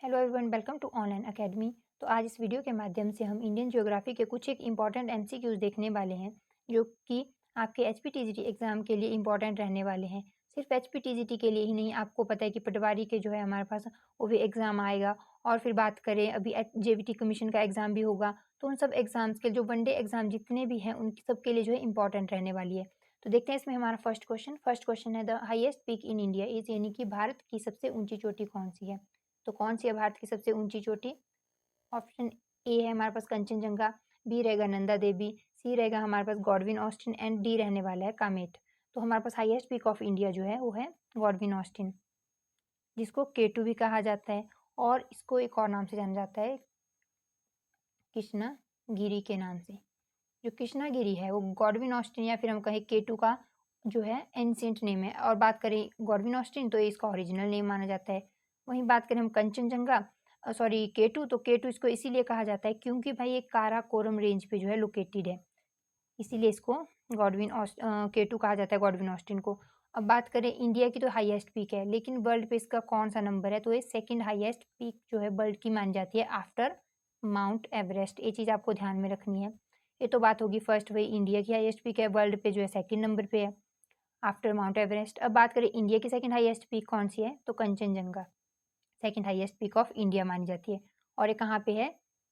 Hello everyone, welcome to online academy. तो आज इस वीडियो के माध्यम से हम इंडियन ज्योग्राफी के कुछ एक इम्पॉर्टेंट एमसीक्यूज देखने वाले हैं जो कि आपके एचपीटीजीटी एग्जाम के लिए इम्पॉर्टेंट रहने वाले हैं। सिर्फ एचपीटीजीटी के लिए ही नहीं, आपको पता है कि पटवारी के जो है हमारे पास वो भी एग्ज़ाम आएगा। और फिर बात करें अभी जेवीटी कमीशन का एग्ज़ाम भी होगा, तो उन सब एग्जाम्स के जो वनडे एग्जाम जितने भी हैं उन सब के लिए जो है इंपॉर्टेंट रहने वाली है। तो देखते हैं इसमें हमारा फर्स्ट क्वेश्चन है the highest peak in India is, यानी कि भारत की सबसे ऊंची चोटी कौन सी है। तो कौन सी है भारत की सबसे ऊंची चोटी? ऑप्शन ए है हमारे पास कंचनजंगा, बी रहेगा नंदा देवी, सी रहेगा हमारे पास गॉडविन ऑस्टिन एंड डी रहने वाला है कामेट। तो हमारे पास हाईएस्ट पीक ऑफ इंडिया जो है वो है गॉडविन ऑस्टिन, जिसको केटू भी कहा जाता है और इसको एक और नाम से जाना जाता है, कृष्णागिरी के नाम से। जो कृष्णागिरी है वो गॉडविन ऑस्टिन या फिर हम कहें केटू का जो है एंशिएंट नेम है। और बात करें गॉडविन ऑस्टिन तो ये इसका ओरिजिनल नेम माना जाता है। वहीं बात करें हम कंचनजंगा, सॉरी केटू, तो केटू इसको इसीलिए कहा जाता है क्योंकि भाई ये काराकोरम रेंज पे जो है लोकेटेड है, इसीलिए इसको केटू कहा जाता है गॉडविन ऑस्टिन को। अब बात करें इंडिया की, तो हाईएस्ट पीक है, लेकिन वर्ल्ड पे इसका कौन सा नंबर है? तो ये सेकंड हाईएस्ट पीक जो है वर्ल्ड की मानी जाती है आफ्टर माउंट एवरेस्ट। ये चीज़ आपको ध्यान में रखनी है। ये तो बात होगी फर्स्ट, वही इंडिया की हाईएस्ट पीक है, वर्ल्ड पे जो है सेकंड नंबर पे है आफ्टर माउंट एवरेस्ट। अब बात करें इंडिया की सेकंड हाईएस्ट पीक कौन सी है, तो Kanchenjunga second highest peak of India मानी जाती है। और ये कहाँ पे है?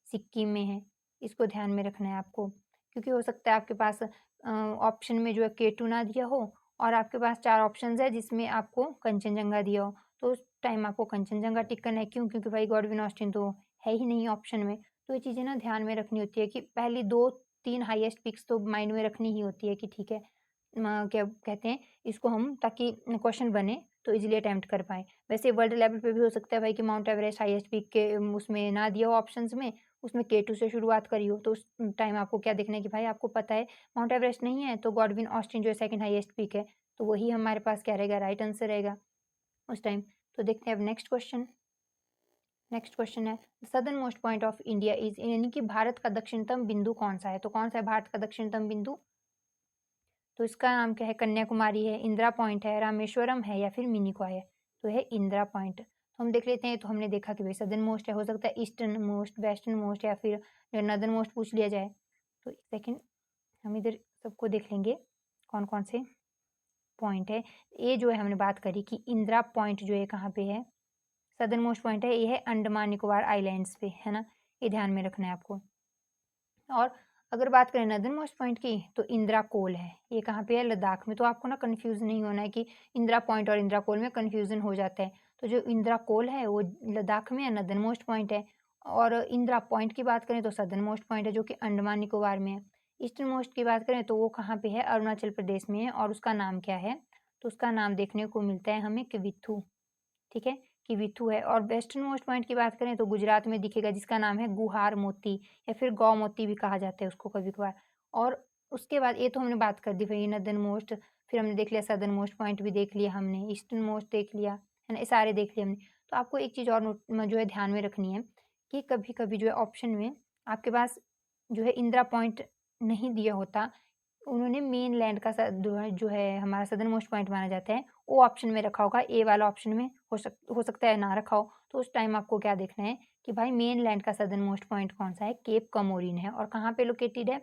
सिक्किम में है। इसको ध्यान में रखना है आपको, क्योंकि हो सकता है आपके पास ऑप्शन में जो है केटू ना दिया हो और आपके पास 4 ऑप्शंस है जिसमें आपको कंचनजंगा दिया हो, तो उस टाइम आपको कंचनजंगा टिक करना है। क्यों? क्योंकि भाई गॉडविन ऑस्टिन तो है ही नहीं ऑप्शन में। तो ये चीज़ें ना ध्यान में रखनी होती है कि पहली 2-3 हाईएस्ट पिक्स तो माइंड में रखनी ही होती है कि ठीक है, क्या कहते हैं इसको हम, ताकि क्वेश्चन बने तो इजीली अटेम्प्ट कर पाएँ। वैसे वर्ल्ड लेवल पे भी हो सकता है भाई कि माउंट एवरेस्ट हाईएस्ट पीक के उसमें ना दिया हो ऑप्शंस में, उसमें K2 से शुरुआत करी हो, तो उस टाइम आपको क्या देखना है कि भाई आपको पता है माउंट एवरेस्ट नहीं है तो गॉडविन ऑस्टिन जो है सेकंड हाईएस्ट पीक है, तो वही हमारे पास क्या रहेगा? राइट आंसर रहेगा उस टाइम। तो देखते हैं अब नेक्स्ट क्वेश्चन। नेक्स्ट क्वेश्चन है southern most point of India is, यानी कि भारत का दक्षिणतम बिंदु कौन सा है? तो कौन सा है भारत का दक्षिणतम बिंदु? तो इसका नाम क्या है? कन्याकुमारी है, इंदिरा पॉइंट है, रामेश्वरम है या फिर मिनिकॉय है? तो है इंदिरा पॉइंट। तो हम देख लेते हैं। तो हमने देखा कि भाई सदर्न मोस्ट है, हो सकता है ईस्टर्न मोस्ट, वेस्टर्न मोस्ट या फिर जो नदर्न मोस्ट पूछ लिया जाए। तो एक सेकेंड, हम इधर सबको देख लेंगे कौन कौन से पॉइंट है। ये जो है हमने बात करी कि इंदिरा पॉइंट जो है कहाँ पे है, सदर्न मोस्ट पॉइंट है, ये है अंडमान निकोबार आइलैंड्स पे, है ना। ये ध्यान में रखना है आपको। और अगर बात करें नदर्न मोस्ट पॉइंट की, तो इंदिरा कोल है, ये कहाँ पे है? लद्दाख में। तो आपको ना कंफ्यूज नहीं होना है कि इंदिरा पॉइंट और इंदिरा कोल में कंफ्यूजन हो जाता है। तो जो इंदिरा कोल है वो लद्दाख में है, नदर्न मोस्ट पॉइंट है। और इंदिरा पॉइंट की बात करें तो सदर्न मोस्ट पॉइंट है जो कि अंडमान निकोबार में है। ईस्टर्न मोस्ट की बात करें तो वो कहाँ पे है? अरुणाचल प्रदेश में है। और उसका नाम क्या है? तो उसका नाम देखने को मिलता है हमें किविथू, ठीक है, किविथू है। और वेस्टर्न मोस्ट पॉइंट की बात करें तो गुजरात में दिखेगा, जिसका नाम है गुहार मोती या फिर गौ मोती भी कहा जाता है उसको कभी कभार। और उसके बाद ये तो हमने बात कर दी भाई नदर्न मोस्ट, फिर हमने देख लिया सदर्न मोस्ट पॉइंट भी देख लिया हमने, ईस्टर्न मोस्ट देख लिया, है ना, ये सारे देख लिए हमने। तो आपको एक चीज़ और नोट जो है ध्यान में रखनी है कि कभी कभी जो है ऑप्शन में आपके पास जो है इंदिरा पॉइंट नहीं दिया होता, उन्होंने मेन लैंड का जो है हमारा सदर्न मोस्ट पॉइंट माना जाता है, वो ऑप्शन में रखा होगा, ए वाला ऑप्शन में हो सकता है ना रखा हो। तो उस टाइम आपको क्या देखना है कि भाई मेन लैंड का सदर्न मोस्ट पॉइंट कौन सा है? केप कमोरिन है। और कहाँ पे लोकेटेड है?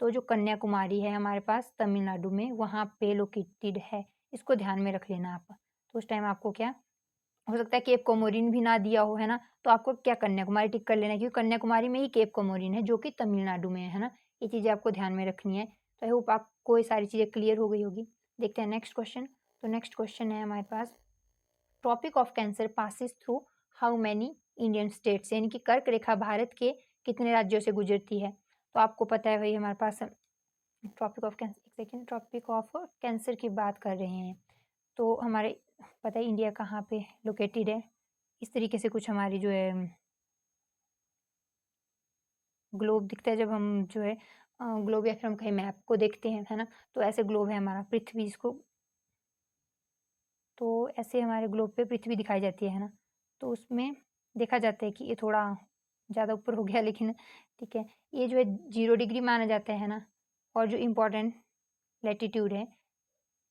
तो जो कन्याकुमारी है हमारे पास तमिलनाडु में, वहाँ पे लोकेटेड है। इसको ध्यान में रख लेना आप। तो उस टाइम आपको क्या हो सकता है, केप कोमोरिन भी ना दिया हो, है ना, तो आपको क्या कन्याकुमारी टिक कर लेना है, क्योंकि कन्याकुमारी में ही केप कोमोरिन है जो कि तमिलनाडु में है ना। ये चीज़ें आपको ध्यान में रखनी है। तो आई होप आपको ये सारी चीज़ें क्लियर हो गई होगी। देखते हैं नेक्स्ट क्वेश्चन। तो नेक्स्ट क्वेश्चन है हमारे पास, Tropic of Cancer passes through how many Indian states, यानी कि कर्क रेखा भारत के कितने राज्यों से गुजरती है? तो आपको पता है भाई हमारे पास ट्रॉपिक ऑफ कैंसर, एक सेकेंड, ट्रॉपिक ऑफ कैंसर की बात कर रहे हैं तो हमारे पता है इंडिया कहाँ पे लोकेटेड है। इस तरीके से कुछ हमारी जो है ग्लोब दिखता है जब हम जो है ग्लोब या फिर हम कहीं मैप को देखते हैं, है ना, तो ऐसे ग्लोब है हमारा पृथ्वी जिसको, तो ऐसे हमारे ग्लोब पे पृथ्वी दिखाई जाती है ना। तो उसमें देखा जाता है कि ये थोड़ा ज़्यादा ऊपर हो गया, लेकिन ठीक है, ये जो है 0 डिग्री माना जाता है ना। और जो इम्पोर्टेंट लैटिट्यूड है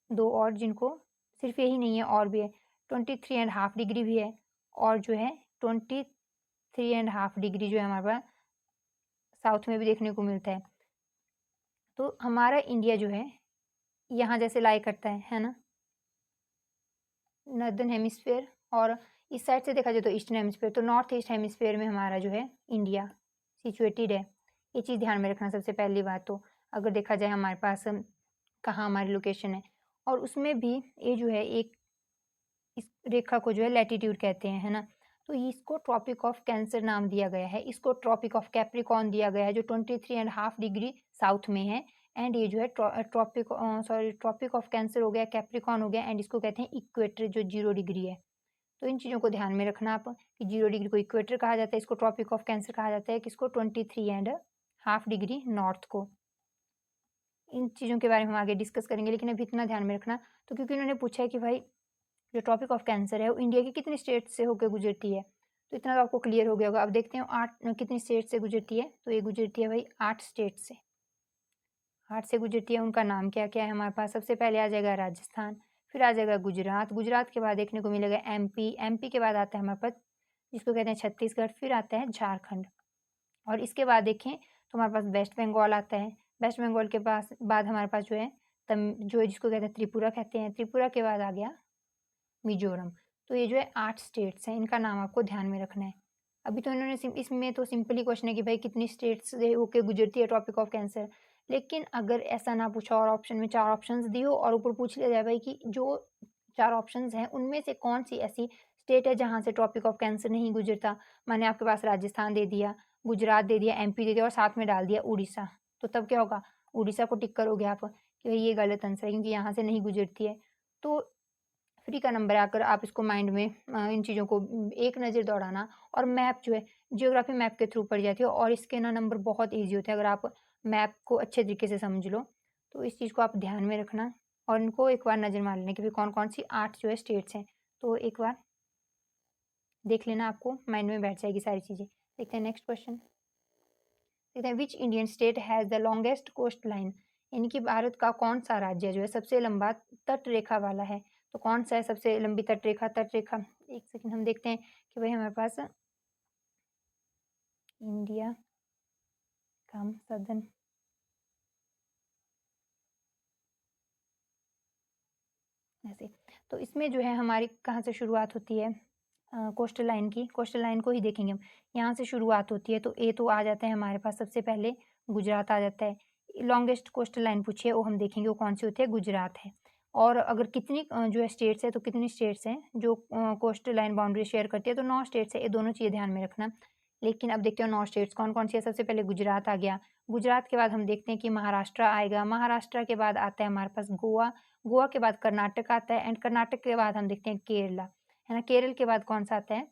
दो और, जिनको सिर्फ यही नहीं है और भी है, 23.5 डिग्री भी है और जो है 23.5 डिग्री जो है हमारे पास साउथ में भी देखने को मिलता है। तो हमारा इंडिया जो है यहाँ जैसे लाई करता है ना, नॉर्दर्न हेमिस्फेयर, और इस साइड से देखा जाए तो ईस्टर्न हेमिस्फेयर। तो नॉर्थ ईस्ट हेमिस्फेयर में हमारा जो है इंडिया सिचुएटेड है। ये चीज़ ध्यान में रखना सबसे पहली बात। तो अगर देखा जाए हमारे पास कहाँ हमारी लोकेशन है, और उसमें भी ये जो है एक इस रेखा को जो है लैटिट्यूड कहते हैं, है ना। तो इसको ट्रॉपिक ऑफ कैंसर नाम दिया गया है। इसको ट्रॉपिक ऑफ कैप्रिकॉर्न दिया गया है जो 23.5 डिग्री साउथ में है। एंड ये जो है ट्रॉपिक ऑफ कैंसर हो गया, कैप्रिकॉर्न हो गया, एंड इसको कहते हैं इक्वेटर जो 0 डिग्री है। तो इन चीज़ों को ध्यान में रखना आप कि 0 डिग्री को इक्वेटर कहा जाता है, इसको ट्रॉपिक ऑफ कैंसर कहा जाता है, किसको 23.5 डिग्री नॉर्थ को। इन चीज़ों के बारे में हम आगे डिस्कस करेंगे, लेकिन अभी इतना ध्यान में रखना। तो क्योंकि उन्होंने पूछा है कि भाई जो ट्रॉपिक ऑफ कैंसर है वो इंडिया की कितनी स्टेट से होकर गुजरती है, तो इतना तो आपको क्लियर हो गया होगा। अब देखते हैं 8 कितनी स्टेट से गुजरती है। तो ये गुजरती है भाई 8 स्टेट से, 8 से गुजरती है। उनका नाम क्या क्या है हमारे पास? सबसे पहले आ जाएगा राजस्थान, फिर आ जाएगा गुजरात, गुजरात के बाद देखने को मिलेगा एमपी, एमपी के बाद आता है हमारे पास जिसको कहते हैं छत्तीसगढ़, फिर आता है झारखंड, और इसके बाद देखें तो हमारे पास वेस्ट बंगाल आता है। वेस्ट बंगाल के पास बाद हमारे पास जो है जो है जिसको कहते हैं त्रिपुरा कहते हैं, त्रिपुरा के बाद आ गया मिजोरम। तो ये जो है 8 स्टेट्स हैं, इनका नाम आपको ध्यान में रखना है। अभी तो इन्होंने इसमें तो सिंपली क्वेश्चन है कि भाई कितनी स्टेट्स से होके गुजरती है ट्रॉपिक ऑफ कैंसर। लेकिन अगर ऐसा ना पूछा और ऑप्शन में 4 ऑप्शंस दिए हो और ऊपर पूछ लिया जाए भाई कि जो 4 ऑप्शंस हैं उनमें से कौन सी ऐसी स्टेट है जहाँ से ट्रॉपिक ऑफ कैंसर नहीं गुजरता, मैंने आपके पास राजस्थान दे दिया, गुजरात दे दिया, एमपी दे दिया और साथ में डाल दिया उड़ीसा, तो तब क्या होगा? उड़ीसा को टिक करोगे आप कि भाई ये गलत आंसर है क्योंकि यहाँ से नहीं गुजरती है। तो फ्री का नंबर आकर आप इसको माइंड में इन चीज़ों को एक नज़र दौड़ाना, और मैप जो है जियोग्राफी मैप के थ्रू पड़ जाती है, और इसके ना नंबर बहुत ईजी होते हैं अगर आप मैप को अच्छे तरीके से समझ लो। तो इस चीज़ को आप ध्यान में रखना और इनको एक बार नज़र मार लेना कि भाई कौन कौन सी 8 जो है स्टेट्स हैं। तो एक बार देख लेना, आपको माइंड में बैठ जाएगी सारी चीज़ें। देखते हैं नेक्स्ट क्वेश्चन। देखते हैं which Indian state has the longest coastline, यानी कि भारत का कौन सा राज्य जो है सबसे लंबा तट रेखा वाला है। तो कौन सा है सबसे लंबी तट रेखा? एक सेकंड हम देखते हैं कि भाई हमारे पास इंडिया का सदर्न ऐसे। तो इसमें जो है हमारी कहाँ से शुरुआत होती है कोस्टल लाइन की? कोस्टल लाइन को ही देखेंगे हम। यहाँ से शुरुआत होती है तो ए तो आ जाता है हमारे पास सबसे पहले गुजरात आ जाता है। लॉन्गेस्ट कोस्टल लाइन पूछी है वो हम देखेंगे वो कौन सी होती है, गुजरात है। और अगर कितनी जो है स्टेट्स है तो कितनी स्टेट्स हैं जो कोस्टल लाइन बाउंड्री शेयर करती है? तो 9 स्टेट्स है। ये दोनों चीज़ें ध्यान में रखना। लेकिन अब देखते हो 9 स्टेट्स कौन कौन सी है। सबसे पहले गुजरात आ गया, गुजरात के बाद हम देखते हैं कि महाराष्ट्र आएगा, महाराष्ट्र के बाद आता है हमारे पास गोवा, गोवा के बाद कर्नाटक आता है, एंड कर्नाटक के बाद हम देखते हैं केरला, है ना। केरल के बाद कौन सा आता है?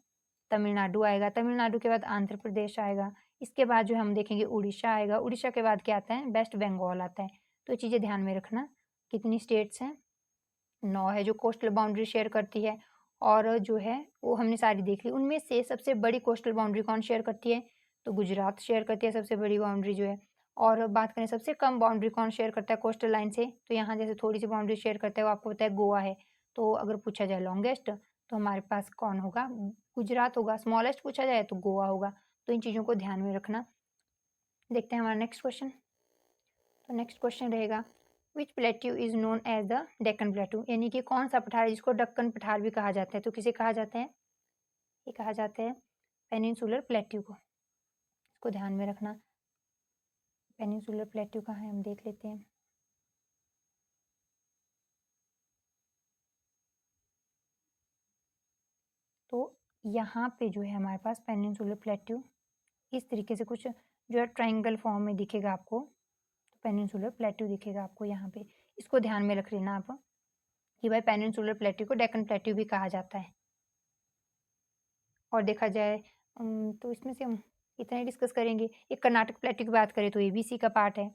तमिलनाडु आएगा, तमिलनाडु के बाद आंध्र प्रदेश आएगा, इसके बाद जो हम देखेंगे उड़ीसा आएगा, उड़ीसा के बाद क्या आता है? वेस्ट बंगाल आता है। तो ये चीज़ें ध्यान में रखना। कितनी स्टेट्स हैं? 9 है जो कोस्टल बाउंड्री शेयर करती है, और जो है वो हमने सारी देख ली। उनमें से सबसे बड़ी कोस्टल बाउंड्री कौन शेयर करती है? तो गुजरात शेयर करती है सबसे बड़ी बाउंड्री जो है। और बात करें सबसे कम बाउंड्री कौन शेयर करता है कोस्टल लाइन से, तो यहाँ जैसे थोड़ी सी बाउंड्री शेयर करता है वो आपको पता है गोवा है। तो अगर पूछा जाए लॉन्गेस्ट तो हमारे पास कौन होगा? गुजरात होगा। स्मॉलेस्ट पूछा जाए तो गोवा होगा। तो इन चीज़ों को ध्यान में रखना। देखते हैं हमारा नेक्स्ट क्वेश्चन। तो नेक्स्ट क्वेश्चन रहेगा which plateau is known as the Deccan plateau, यानी कि कौन सा पठार है जिसको डक्कन पठार भी कहा जाता है? तो किसे कहा जाता है? ये कहा जाता है पेनिनसुलर प्लेट्यू को। इसको ध्यान में रखना। पेनिनसुलर प्लेट्यू कहाँ है हम देख लेते हैं। तो यहाँ पे जो है हमारे पास पेनिनसुलर प्लेट्यू इस तरीके से कुछ जो है ट्राइंगल फॉर्म में दिखेगा आपको। तो पेनिनसुलर प्लेट्यू दिखेगा आपको यहाँ पे। इसको ध्यान में रख लेना आप कि भाई पेनिनसुलर प्लेट्यू को डेक्कन प्लेट्यू भी कहा जाता है। और देखा जाए तो इसमें से हम इतना ही डिस्कस करेंगे। एक कर्नाटक प्लेट्यू की बात करें तो ये भी इसी का पार्ट है।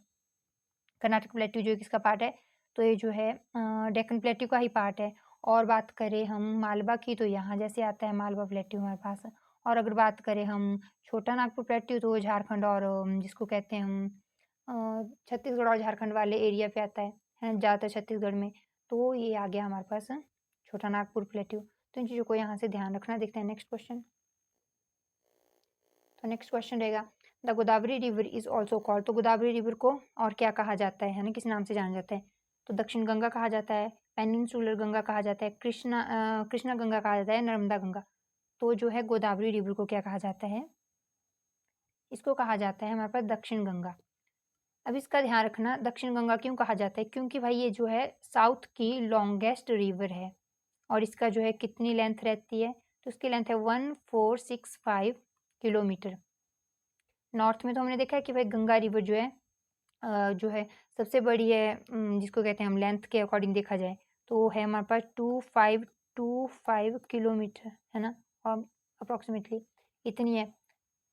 कर्नाटक प्लेट्यू जो है किसका पार्ट है? तो ये जो है डेक्कन प्लेट्यू का ही पार्ट है। और बात करें हम मालवा की तो यहाँ जैसे आता है मालवा प्लेट्यू हमारे पास। और अगर बात करें हम छोटा नागपुर प्लेट्यू तो वो झारखंड और जिसको कहते हैं हम छत्तीसगढ़ और झारखंड वाले एरिया पे आता है ज़्यादातर छत्तीसगढ़ में। तो ये आ गया हमारे पास छोटा नागपुर प्लेट्यू। तो इन चीज़ों को यहाँ से ध्यान रखना। देखते हैं नेक्स्ट क्वेश्चन। तो नेक्स्ट क्वेश्चन रहेगा, the Godavari river is also called, तो गोदावरी रिवर को और क्या कहा जाता है ना, किस नाम से जाना जाता है? तो दक्षिण गंगा कहा जाता है, पेनिनसुलर गंगा कहा जाता है, कृष्णा गंगा कहा जाता है, नर्मदा गंगा। तो जो है गोदावरी रिवर को क्या कहा जाता है? इसको कहा जाता है हमारे पास दक्षिण गंगा। अब इसका ध्यान रखना, दक्षिण गंगा क्यों कहा जाता है? क्योंकि भाई ये जो है साउथ की लॉन्गेस्ट रिवर है और इसका जो है कितनी लेंथ रहती है? तो इसकी लेंथ है 1465 किलोमीटर। नॉर्थ में तो हमने देखा है कि भाई गंगा रिवर जो है सबसे बड़ी है, जिसको कहते हैं हम लेंथ के अकॉर्डिंग देखा जाए तो वो है हमारे पास 2525 किलोमीटर, है ना, और अप्रॉक्सीमेटली इतनी है।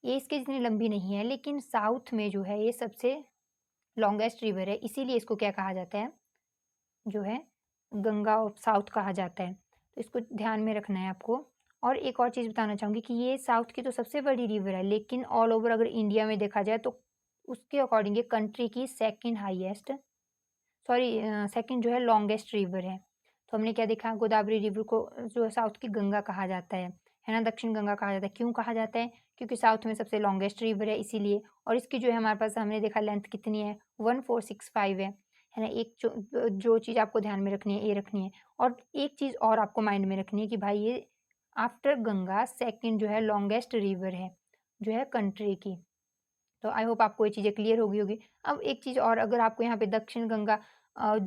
ये इसके जितनी लंबी नहीं है, लेकिन साउथ में जो है ये सबसे लॉन्गेस्ट रिवर है, इसीलिए इसको क्या कहा जाता है? जो है गंगा ऑफ साउथ कहा जाता है। तो इसको ध्यान में रखना है आपको। और एक और चीज़ बताना चाहूँगी कि ये साउथ की तो सबसे बड़ी रिवर है, लेकिन ऑल ओवर अगर इंडिया में देखा जाए तो उसके अकॉर्डिंग ये कंट्री की सेकंड हाईएस्ट, सॉरी, सेकंड जो है लॉन्गेस्ट रिवर है। तो हमने क्या देखा, गोदावरी रिवर को जो साउथ की गंगा कहा जाता है ना, दक्षिण गंगा कहा जाता है। क्यों कहा जाता है? क्योंकि साउथ में सबसे लॉन्गेस्ट रिवर है इसीलिए। और इसकी जो है हमारे पास हमने देखा लेंथ कितनी है, 1465 है ना। एक जो जो चीज़ आपको ध्यान में रखनी है ये रखनी है। और एक चीज़ और आपको माइंड में रखनी है कि भाई ये आफ्टर गंगा सेकंड जो है लॉन्गेस्ट रिवर है जो है कंट्री की। तो आई होप आपको ये चीज़ें क्लियर हो गई होगी। अब एक चीज़ और, अगर आपको यहाँ पे दक्षिण गंगा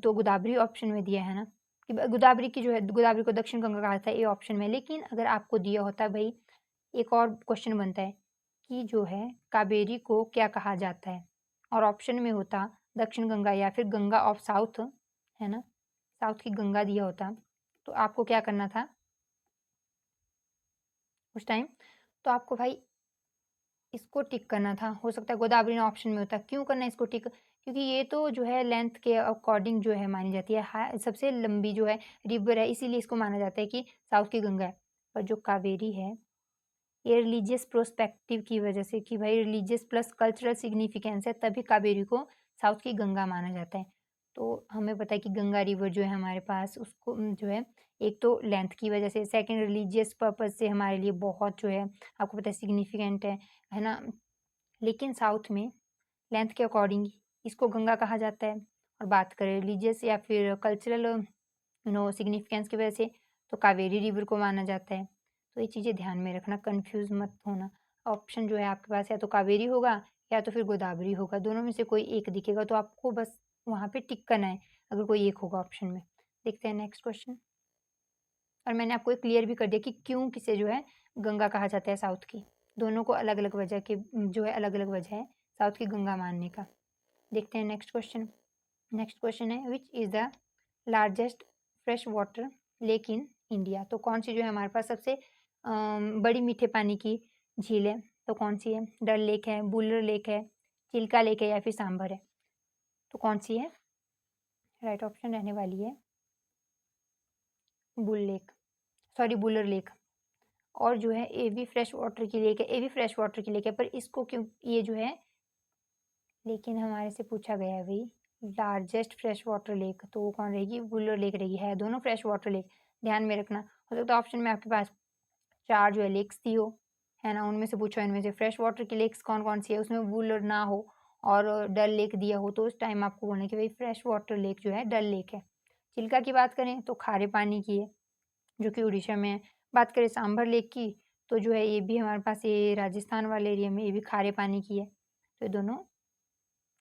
तो गोदावरी ऑप्शन में दिया है ना, कि गोदावरी की जो है गोदावरी को दक्षिण गंगा कहा जाता है, ये ऑप्शन में। लेकिन अगर आपको दिया होता भाई, एक और क्वेश्चन बनता है कि जो है कावेरी को क्या कहा जाता है, और ऑप्शन में होता दक्षिण गंगा या फिर गंगा ऑफ साउथ, है ना, साउथ की गंगा दिया होता, तो आपको क्या करना था उस टाइम? तो आपको भाई इसको टिक करना था। हो सकता है गोदावरी ना ऑप्शन में होता। क्यों करना है इसको टिक? क्योंकि ये तो जो है लेंथ के अकॉर्डिंग जो है मानी जाती है, सबसे लंबी जो है रिवर है, इसीलिए इसको माना जाता है कि साउथ की गंगा है। पर जो कावेरी है ये रिलीजियस प्रोस्पेक्टिव की वजह से, कि भाई रिलीजियस प्लस कल्चरल सिग्निफिकेंस है, तभी कावेरी को साउथ की गंगा माना जाता है। तो हमें पता है कि गंगा रिवर जो है हमारे पास उसको जो है एक तो लेंथ की वजह से, सेकंड रिलीजियस पर्पस से हमारे लिए बहुत जो है आपको पता है सिग्निफिकेंट है ना। लेकिन साउथ में लेंथ के अकॉर्डिंग इसको गंगा कहा जाता है। और बात करें रिलीजियस या फिर कल्चरल सिग्निफिकेंस की वजह से, तो कावेरी रिवर को माना जाता है। तो ये चीज़ें ध्यान में रखना, कंफ्यूज मत होना। ऑप्शन जो है आपके पास या तो कावेरी होगा या तो फिर गोदावरी होगा, दोनों में से कोई एक दिखेगा, तो आपको बस वहाँ पे टिक करना है अगर कोई एक होगा ऑप्शन में। देखते हैं नेक्स्ट क्वेश्चन। और मैंने आपको एक क्लियर भी कर दिया कि क्यों किसे जो है गंगा कहा जाता है साउथ की। दोनों को अलग अलग वजह के जो है अलग अलग वजह है साउथ की गंगा मानने का। देखते हैं नेक्स्ट क्वेश्चन। नेक्स्ट क्वेश्चन है, which is the largest fresh water lake in India? तो कौन सी जो है हमारे पास सबसे बड़ी मीठे पानी की झील है? तो कौन सी है? डल लेक है, बुलर लेक है, चिल्का लेक है या फिर सांभर है? तो कौन सी है? राइट ऑप्शन रहने वाली है bull lake, sorry Wular lake. और जो है एवी फ्रेश वाटर की लेक है, एवी फ्रेश वाटर की लेक है, पर इसको क्यों ये जो है, लेकिन हमारे से पूछा गया है भाई लार्जेस्ट फ्रेश वाटर लेक, तो वो कौन रहेगी? वुलर लेक रहेगी। है दोनों फ्रेश वाटर लेक, ध्यान में रखना। हो सकता है ऑप्शन में आपके पास चार जो है लेक्स दी हो, है ना, उनमें से पूछो इनमें से फ्रेश वाटर की लेक्स कौन कौन सी है, उसमें वुलर ना हो और डल लेक दिया हो, तो उस टाइम आपको बोलना है कि भाई फ्रेश वाटर लेक जो है डल लेक है। चिल्का की बात करें तो खारे पानी की है जो कि उड़ीसा में है। बात करें सांभर लेक की, तो जो है ये भी हमारे पास ये राजस्थान वाले एरिया में, ये भी खारे पानी की है। तो ये दोनों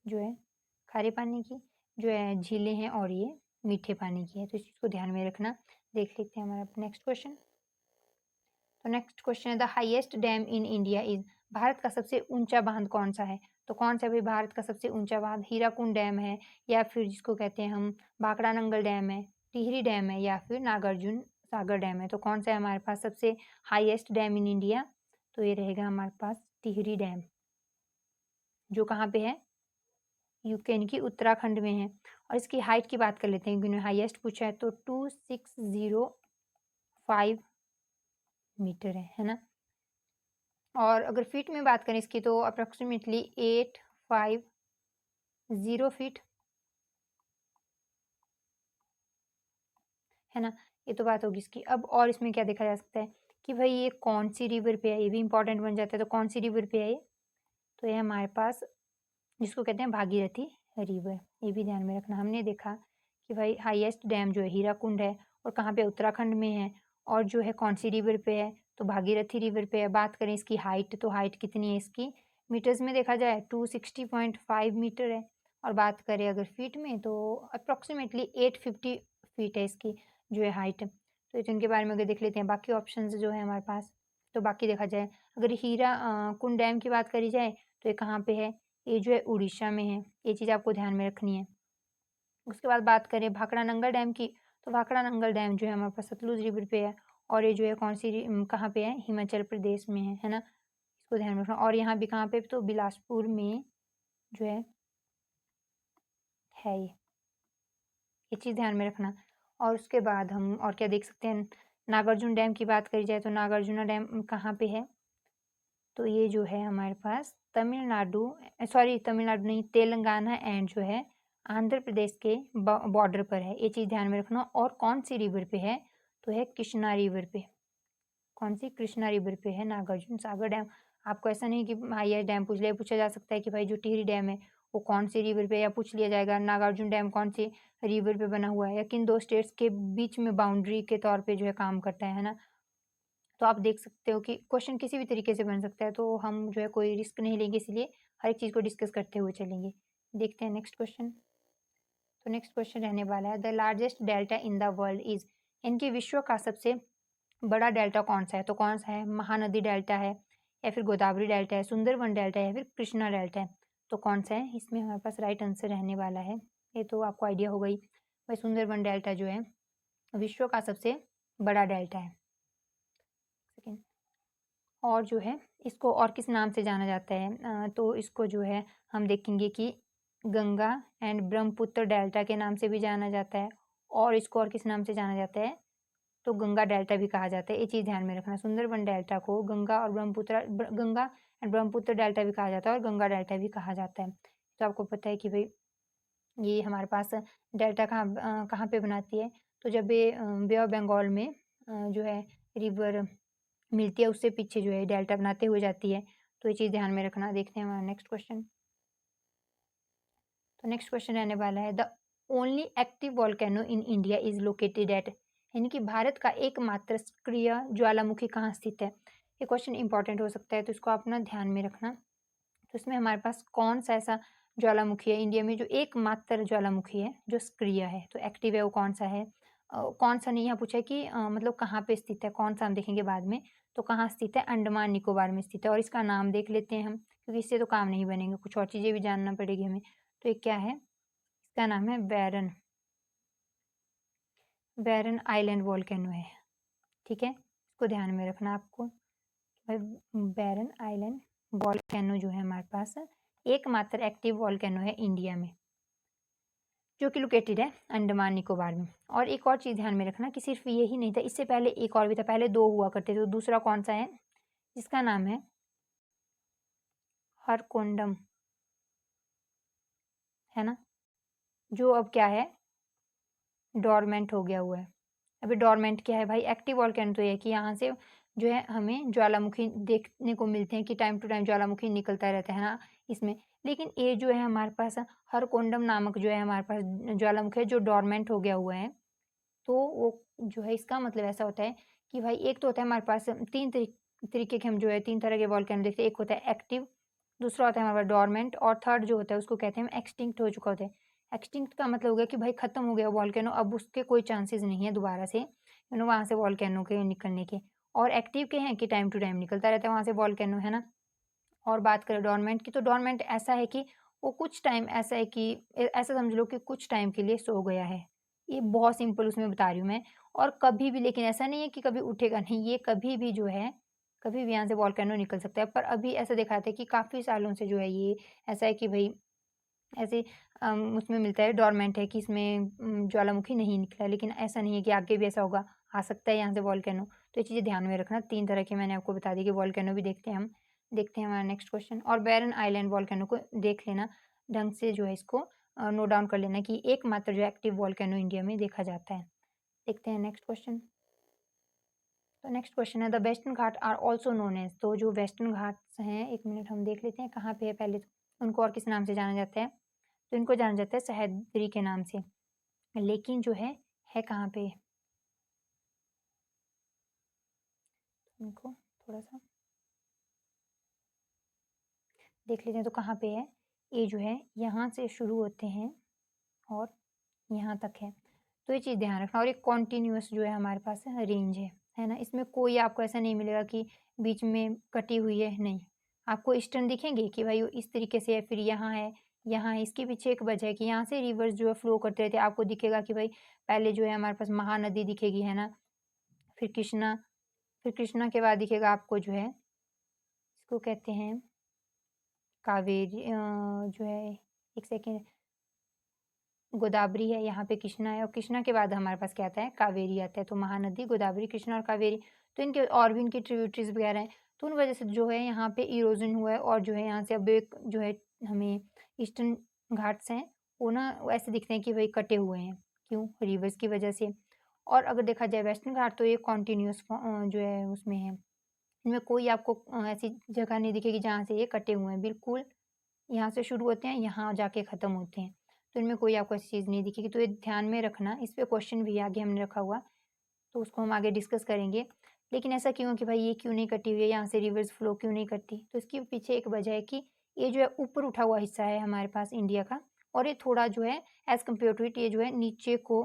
जो है खारे पानी की जो है झीलें हैं और ये मीठे पानी की है, तो इस चीज़ को ध्यान में रखना। देख लेते हैं हमारा नेक्स्ट क्वेश्चन। तो नेक्स्ट क्वेश्चन है, the highest dam in India is, Bharat का सबसे ऊंचा बांध कौन सा है? तो कौन सा भी भारत का सबसे ऊंचा बांध? हीराकुंड डैम है, या फिर जिसको कहते हैं हम भाखड़ा नंगल डैम है, टिहरी डैम है, या फिर नागार्जुन सागर डैम है? तो कौन सा है हमारे पास सबसे हाईएस्ट डैम इन इंडिया? तो ये रहेगा हमारे पास टिहरी डैम, जो कहाँ पे है? यूके यानी कि उत्तराखंड में है। और इसकी हाइट की बात कर लेते हैं क्योंकि हाईएस्ट पूछा है, तो 2605 मीटर है ना। और अगर फीट में बात करें इसकी, तो अप्रोक्सीमेटली 850 फीट, है ना। ये तो बात होगी इसकी। अब और इसमें क्या देखा जा सकता है कि भाई ये कौन सी रिवर पे है, ये भी इंपॉर्टेंट बन जाता है। तो कौन सी रिवर पे है ये? तो ये हमारे पास जिसको कहते हैं भागीरथी रिवर। ये भी ध्यान में रखना। हमने देखा कि भाई हाईएस्ट डैम जो है हीराकुंड है और कहाँ पे, उत्तराखंड में है, और जो है कौन सी रिवर पे है, तो भागीरथी रिवर पे है। बात करें इसकी हाइट, तो हाइट कितनी है इसकी, मीटर्स में देखा जाए 260.5 मीटर है, और बात करें अगर फीट में तो अप्रॉक्सीमेटली 850 फीट है इसकी जो है हाइट। तो इनके बारे में अगर देख लेते हैं बाकी ऑप्शन जो है हमारे पास। तो बाकी देखा जाए अगर हीरा कुंड डैम की बात करी जाए तो ये कहाँ पे है, ये जो है उड़ीसा में है। ये चीज़ आपको ध्यान में रखनी है। उसके बाद बात करें भाखड़ा नंगल डैम की, तो भाखड़ा नंगल डैम जो है हमारे पास सतलुज रिवर पे है, और ये जो है कौन सी कहाँ पे है, हिमाचल प्रदेश में है ना। इसको ध्यान में रखना। और यहाँ भी कहाँ पे, तो बिलासपुर में जो है ये चीज़ ध्यान में रखना। और उसके बाद हम और क्या देख सकते हैं, नागार्जुन डैम की बात करी जाए तो नागार्जुना डैम कहाँ पे है, तो ये जो है हमारे पास तमिलनाडु, सॉरी तमिलनाडु नहीं, तेलंगाना एंड जो है आंध्र प्रदेश के बॉर्डर पर है। ये चीज़ ध्यान में रखना। और कौन सी रिवर पे है, तो है कृष्णा रिवर पे। कौन सी, कृष्णा रिवर पे है नागार्जुन सागर डैम। आपको ऐसा नहीं कि हाईएस्ट डैम पूछ लिया, पूछा जा सकता है कि भाई जो टिहरी डैम है वो कौन सी रिवर पे, या पूछ लिया जाएगा नागार्जुन डैम कौन सी रिवर पे बना हुआ है, या किन दो स्टेट्स के बीच में बाउंड्री के तौर पे जो है काम करता है ना। तो आप देख सकते हो कि क्वेश्चन किसी भी तरीके से बन सकता है, तो हम जो है कोई रिस्क नहीं लेंगे, इसलिए हर एक चीज़ को डिस्कस करते हुए चलेंगे। देखते हैं नेक्स्ट क्वेश्चन। तो नेक्स्ट क्वेश्चन रहने वाला है, the largest delta in the world is, इनकी विश्व का सबसे बड़ा डेल्टा कौन सा है, तो कौन सा है, महानदी डेल्टा है, या फिर गोदावरी डेल्टा है, सुंदरवन डेल्टा है, या फिर कृष्णा डेल्टा है। तो कौन सा है, इसमें हमारे पास राइट आंसर रहने वाला है, ये तो आपको आइडिया हो गई भाई, सुंदरवन डेल्टा जो है विश्व का सबसे बड़ा डेल्टा है। सेकेंड, और जो है इसको और किस नाम से जाना जाता है, तो इसको जो है हम देखेंगे कि गंगा एंड ब्रह्मपुत्र डेल्टा के नाम से भी जाना जाता है, और इसको और किस नाम से जाना जाता है, तो गंगा डेल्टा भी कहा जाता है। ये चीज़ ध्यान में रखना। सुंदरबन डेल्टा को गंगा और गंगा एंड ब्रह्मपुत्र डेल्टा भी कहा जाता है, और गंगा डेल्टा भी कहा जाता है। तो आपको पता है कि भाई ये हमारे पास डेल्टा कहाँ पे बनाती है, तो जब ये बे ऑफ बंगाल में जो है रिवर मिलती है, उससे पीछे जो है डेल्टा बनाते हुए जाती है। तो ये चीज़ ध्यान में रखना। देखते हैं हमारा नेक्स्ट क्वेश्चन। तो नेक्स्ट क्वेश्चन रहने वाला है, the only active volcano in India is located at, यानी कि भारत का एकमात्र सक्रिय ज्वालामुखी कहाँ स्थित है। ये क्वेश्चन इंपॉर्टेंट हो सकता है, तो इसको अपना ध्यान में रखना। तो इसमें हमारे पास कौन सा ऐसा ज्वालामुखी है इंडिया में जो एकमात्र ज्वालामुखी है जो सक्रिय है, तो एक्टिव है वो कौन सा है। कौन सा नहीं, यहाँ पूछा है कि मतलब कहाँ पे स्थित है, कौन सा हम देखेंगे बाद में। तो कहाँ स्थित है, अंडमान निकोबार में स्थित है, और इसका नाम देख लेते हैं हम, क्योंकि इससे तो काम नहीं बनेगा, कुछ और चीज़ें भी जानना पड़ेगी हमें। तो ये क्या है, इसका नाम है बैरन, बैरन आइलैंड वॉल्केनो है। ठीक है, इसको ध्यान में रखना आपको। भाई बैरन आइलैंड वॉल्केनो जो है हमारे पास एकमात्र एक्टिव वॉल्केनो है इंडिया में, जो कि लोकेटेड है अंडमान निकोबार में। और एक और चीज़ ध्यान में रखना कि सिर्फ यही नहीं था, इससे पहले एक और भी था, पहले दो हुआ करते थे, तो दूसरा कौन सा है, जिसका नाम है हरकोंडम, है ना, जो अब क्या है, डोरमेंट हो गया हुआ है। अभी डोरमेंट क्या है भाई, एक्टिव वॉल्केनो तो ये है कि यहाँ से जो है हमें ज्वालामुखी देखने को मिलते हैं कि टाइम टू टाइम ज्वालामुखी निकलता रहता है ना इसमें। लेकिन ये जो है हमारे पास हरकोंडम नामक जो है हमारे पास ज्वालामुखी है जो डोरमेंट हो गया हुआ है। तो वो जो है इसका मतलब ऐसा होता है कि भाई एक तो होता है हमारे पास तरीके के, हम जो है 3 तरह के वॉल्केनो देखते हैं। एक होता है एक्टिव, दूसरा होता है हमारे पास डोरमेंट, और थर्ड जो होता है उसको कहते हैं हम एक्सटिंक्ट हो चुका होता है। एक्सटिंक्ट का मतलब हो गया कि भाई खत्म हो गया वॉल्केनो, अब उसके कोई चांसेस नहीं है दोबारा से वहाँ से वॉल्केनो के निकलने के। और एक्टिव के हैं कि टाइम टू टाइम निकलता रहता है वहाँ से वॉल्केनो, है ना। और बात करें डोरमेंट की, तो डोरमेंट ऐसा है कि वो कुछ टाइम ऐसा है कि ऐसा समझ लो कि कुछ टाइम के लिए सो गया है। ये बहुत सिंपल उसमें बता रही हूँ मैं। और कभी भी, लेकिन ऐसा नहीं है कि कभी उठेगा नहीं, ये कभी भी जो है कभी भी यहाँ से वॉल्केनो निकल सकता है। पर अभी ऐसा दिखाता है कि काफ़ी सालों से जो है ये ऐसा है कि भाई ऐसे उसमें मिलता है, डोरमेंट है कि इसमें ज्वालामुखी नहीं निकला, लेकिन ऐसा नहीं है कि आगे भी ऐसा होगा, आ सकता है यहाँ से वॉल्केनो। तो ये चीज़ें ध्यान में रखना। 3 तरह के मैंने आपको बता दी कि वॉल्केनो भी देखते हैं हम। देखते हैं हमारा नेक्स्ट क्वेश्चन। और बैरन आइलैंड वॉल्केनो को देख लेना ढंग से, जो है इसको नोट डाउन कर लेना कि एकमात्र जो एक्टिव वॉल्केनो इंडिया में देखा जाता है। देखते हैं नेक्स्ट क्वेश्चन। तो नेक्स्ट क्वेश्चन है the Western Ghat are also known as. तो जो वेस्टर्न घाट्स हैं, एक मिनट हम देख लेते हैं कहाँ पे है पहले तो। उनको और किस नाम से जाना जाता है? तो इनको जाना जाता है सह्याद्री के नाम से। लेकिन जो है कहाँ पे? इनको थोड़ा सा देख लेते हैं तो कहाँ पे है? ये जो है यहाँ से शुरू होते हैं और यहाँ तक है। तो ये चीज़ ध्यान रखना। और एक कॉन्टिन्यूअस जो है हमारे पास रेंज है ना? इसमें कोई आपको ऐसा नहीं मिलेगा कि बीच में कटी हुई है, नहीं। आपको ईस्टर्न दिखेंगे कि भाई इस तरीके से है, फिर यहाँ है। इसके पीछे एक वजह है कि यहाँ से रिवर्स जो है फ्लो करते रहते हैं। आपको दिखेगा कि भाई पहले जो है हमारे पास महानदी दिखेगी, है ना? फिर कृष्णा, फिर कृष्णा के बाद दिखेगा आपको जो है, इसको कहते हैं कावेरी, जो है, एक सेकेंड, गोदावरी है, यहाँ पे कृष्णा है और कृष्णा के बाद हमारे पास क्या आता है? कावेरी आता है। तो महानदी, गोदावरी, कृष्णा और कावेरी। तो इनके और भी इनकी ट्रिब्यूटरीज वगैरह हैं। तो उन वजह से जो है यहाँ पे इरोजन हुआ है और जो है यहाँ से अब एक जो है हमें ईस्टर्न घाट्स हैं वो ना ऐसे दिखते हैं कि भाई कटे हुए हैं। क्यों? रिवर्स की वजह से। और अगर देखा जाए वेस्टर्न घाट तो ये कॉन्टिन्यूस जो है उसमें है। इनमें कोई आपको ऐसी जगह नहीं दिखेगी जहाँ से ये कटे हुए हैं। बिल्कुल यहाँ से शुरू होते हैं, यहाँ जाके ख़त्म होते हैं। तो इनमें कोई आपको ऐसी चीज़ नहीं दिखेगी। तो ये ध्यान में रखना। इस पे क्वेश्चन भी आगे हमने रखा हुआ, तो उसको हम आगे डिस्कस करेंगे। लेकिन ऐसा क्यों कि भाई ये क्यों नहीं कटी हुई है, यहाँ से रिवर्स फ्लो क्यों नहीं करती? तो इसके पीछे एक वजह है कि ये जो है ऊपर उठा हुआ हिस्सा है हमारे पास इंडिया का, और ये थोड़ा जो है एज़ कम्पेयर टू इट ये जो है नीचे को,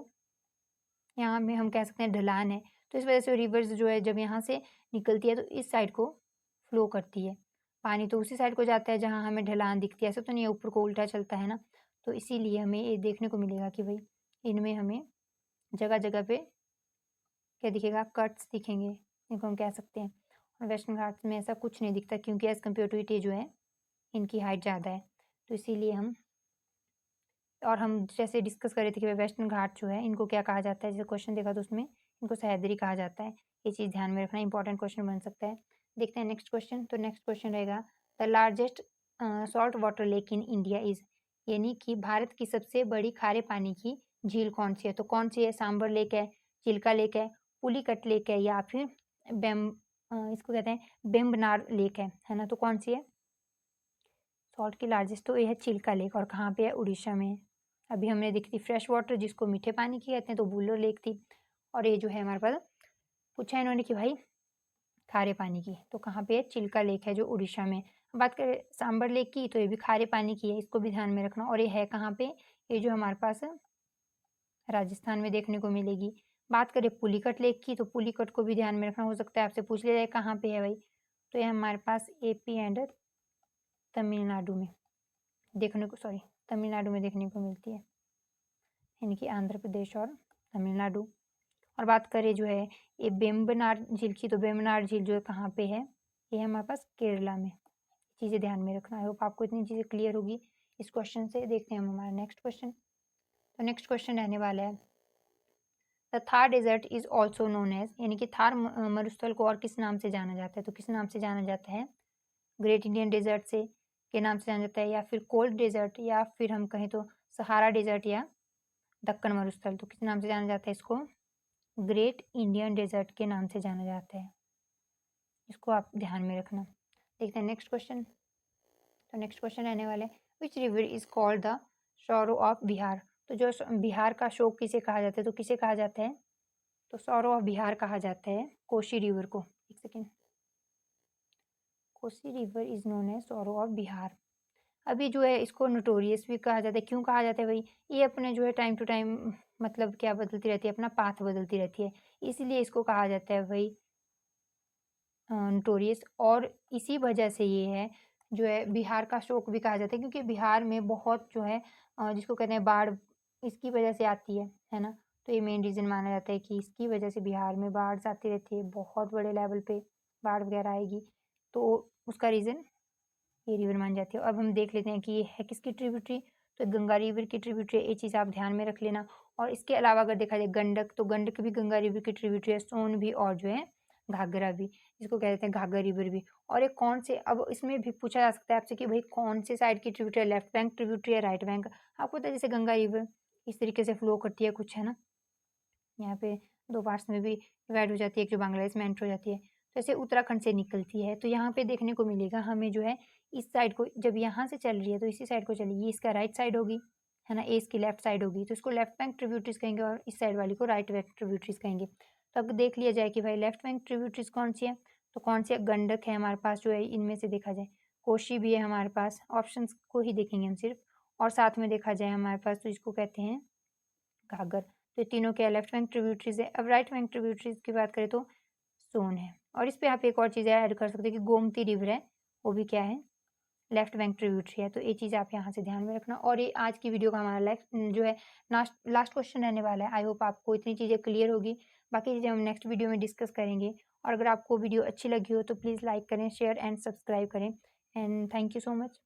यहाँ में हम कह सकते हैं ढलान है। तो इस वजह से रिवर्स जो है जब यहाँ से निकलती है तो इस साइड को फ्लो करती है। पानी तो उसी साइड को जाता है जहाँ हमें ढलान दिखती है। ऐसा तो नहीं है ऊपर को उल्टा चलता है ना। तो इसीलिए हमें ये देखने को मिलेगा कि भाई इनमें हमें जगह-जगह पे क्या दिखेगा? कट्स दिखेंगे, इनको हम कह सकते हैं। और वेस्टर्न घाट्स में ऐसा कुछ नहीं दिखता क्योंकि एज़ कम्पेयर टू इट ये जो है इनकी हाइट ज़्यादा है। तो इसीलिए हम, और हम जैसे डिस्कस कर रहे थे कि वेस्टर्न घाट जो है इनको क्या कहा जाता है, जैसे क्वेश्चन देखा तो उसमें इनको सह्याद्री कहा जाता है। ये चीज़ ध्यान में रखना, इंपॉर्टेंट क्वेश्चन बन सकता है। देखते हैं नेक्स्ट क्वेश्चन। तो नेक्स्ट क्वेश्चन रहेगा the largest salt water lake in India is, यानी कि भारत की सबसे बड़ी खारे पानी की झील कौन सी है? तो कौन सी है? सांबर लेक है, चिल्का लेक है, पुलिकट लेक है, या फिर इसको कहते हैं बेम्बनाड लेक है ना? तो कौन सी है सॉल्ट की लार्जेस्ट? तो ये है चिल्का लेक, और कहाँ पे है? उड़ीसा में है। अभी हमने देखी थी फ्रेश वाटर जिसको मीठे पानी की कहते हैं, तो बुल्लो लेक थी। और ये जो है हमारे पास पूछा है इन्होंने कि भाई खारे पानी की, तो कहाँ पे है? चिल्का लेक है जो उड़ीसा में। बात करें सांबर लेक की तो ये भी खारे पानी की है, इसको भी ध्यान में रखना। और ये है कहाँ पे? ये जो हमारे पास राजस्थान में देखने को मिलेगी। बात करें पुलिकट लेक की तो पुलिकट को भी ध्यान में रखना, हो सकता है आपसे पूछ लिया जाए कहाँ पे है भाई। तो ये हमारे पास एपी एंड तमिलनाडु में देखने को, सॉरी, तमिलनाडु में देखने को मिलती है, यानी कि आंध्र प्रदेश और तमिलनाडु। और बात करें जो है ये वेम्बनाड झील की, तो वेम्बनाड झील जो है कहाँ पे है? ये है हमारे पास केरला में। चीज़ें ध्यान में रखना। आई होप आपको इतनी चीज़ें क्लियर होगी इस क्वेश्चन से। देखते हैं हम हमारा नेक्स्ट क्वेश्चन। तो नेक्स्ट क्वेश्चन रहने वाला है the Thar desert is also known as, यानी कि थार मरुस्थल को और किस नाम से जाना जाता है? तो किस नाम से जाना जाता है? ग्रेट इंडियन डेजर्ट से के नाम से जाना जाता है, या फिर कोल्ड डेजर्ट, या फिर हम कहें तो सहारा डेजर्ट, या दक्कन मरुस्थल? तो किस नाम से जाना जाता है इसको? ग्रेट इंडियन डेजर्ट के नाम से जाना जाता है। इसको आप ध्यान में रखना। देखते हैं नेक्स्ट क्वेश्चन। तो नेक्स्ट क्वेश्चन रहने वाले which river is called the sorrow of Bihar? तो जो बिहार का शोक किसे कहा जाता है? तो किसे कहा जाता है? तो सौरो ऑफ बिहार कहा जाता है कोसी रिवर को। एक second, Kosi river is known as sorrow of Bihar. अभी जो है इसको नोटोरियस भी कहा जाता है। क्यों कहा जाता है भाई? ये अपने जो है टाइम टू टाइम मतलब क्या बदलती रहती है, अपना पाथ बदलती रहती है, इसलिए इसको कहा जाता है भाई नोटोरियस। और इसी वजह से ये है जो है बिहार का शोक भी कहा जाता है, क्योंकि बिहार में बहुत जो है जिसको कहते हैं बाढ़, इसकी वजह से आती है ना? तो ये मेन रीज़न माना जाता है कि इसकी वजह से बिहार में बाढ़ आती रहती है, बहुत बड़े लेवल पे बाढ़ वगैरह आएगी, तो उसका रीज़न ये रिवर मानी जाती है। अब हम देख लेते हैं कि ये है किसकी ट्रिब्यूटरी? तो गंगा रिवर की ट्रिब्यूटरी है, ये चीज़ आप ध्यान में रख लेना। और इसके अलावा अगर देखा जाए गंडक, तो गंडक भी गंगा रिवर की ट्रिब्यूटरी है, सोन भी, और जो है घाघरा भी, जिसको कहते हैं घाघर रिवर भी। और ये कौन से, अब इसमें भी पूछा जा सकता है आपसे कि भाई कौन से साइड की ट्रिब्यूटरी है, लेफ्ट बैंक ट्रिब्यूटरी है, राइट बैंक? आपको पता है जैसे गंगा रिवर इस तरीके से फ्लो करती है कुछ, है ना? यहाँ पे 2 पार्ट्स में भी डिवाइड हो जाती है, एक जो बांग्लादेश में एंटर हो जाती है। तो ऐसे उत्तराखंड से निकलती है। तो यहाँ पे देखने को मिलेगा हमें जो है इस साइड को जब यहाँ से चल रही है तो इसी साइड को चलेगी, इसका राइट साइड होगी, है ना? ए इसकी लेफ्ट साइड होगी, तो इसको लेफ्ट बैंक ट्रिब्यूटरीज़ कहेंगे और इस साइड वाली को राइट बैंक ट्रिब्यूटरीज़ कहेंगे। तो अब देख लिया जाए कि भाई लेफ्ट बैंक ट्रिब्यूटरीज़ कौन-सी है? तो कौन-सी है? गंडक है हमारे पास जो है इनमें से देखा जाए। कोशी भी है हमारे पास, ऑप्शंस को ही देखेंगे हम सिर्फ और साथ में देखा जाए हमारे पास तो इसको कहते हैं घाघर। तो ये तीनों क्या है? लेफ्ट बैंक ट्रिब्यूटरीज़ है। अब राइट बैंक ट्रिब्यूटरीज़ की बात करें तो सोन है और इस पे आप एक और चीज़ ऐड कर सकते हैं कि गोमती रिवर है, वो भी क्या है? लेफ्ट बैंक ट्रिब्यूटरी है। तो ये चीज़ आप यहाँ से ध्यान में रखना और ये आज की वीडियो का हमारा जो है लास्ट लास्ट क्वेश्चन रहने वाला है। आई होप आपको इतनी चीज़ें क्लियर होगी। बाकी चीज़ें हम नेक्स्ट वीडियो में डिस्कस करेंगे और अगर आपको वीडियो अच्छी लगी हो तो प्लीज़ लाइक करें, शेयर एंड सब्सक्राइब करें and thank you so much.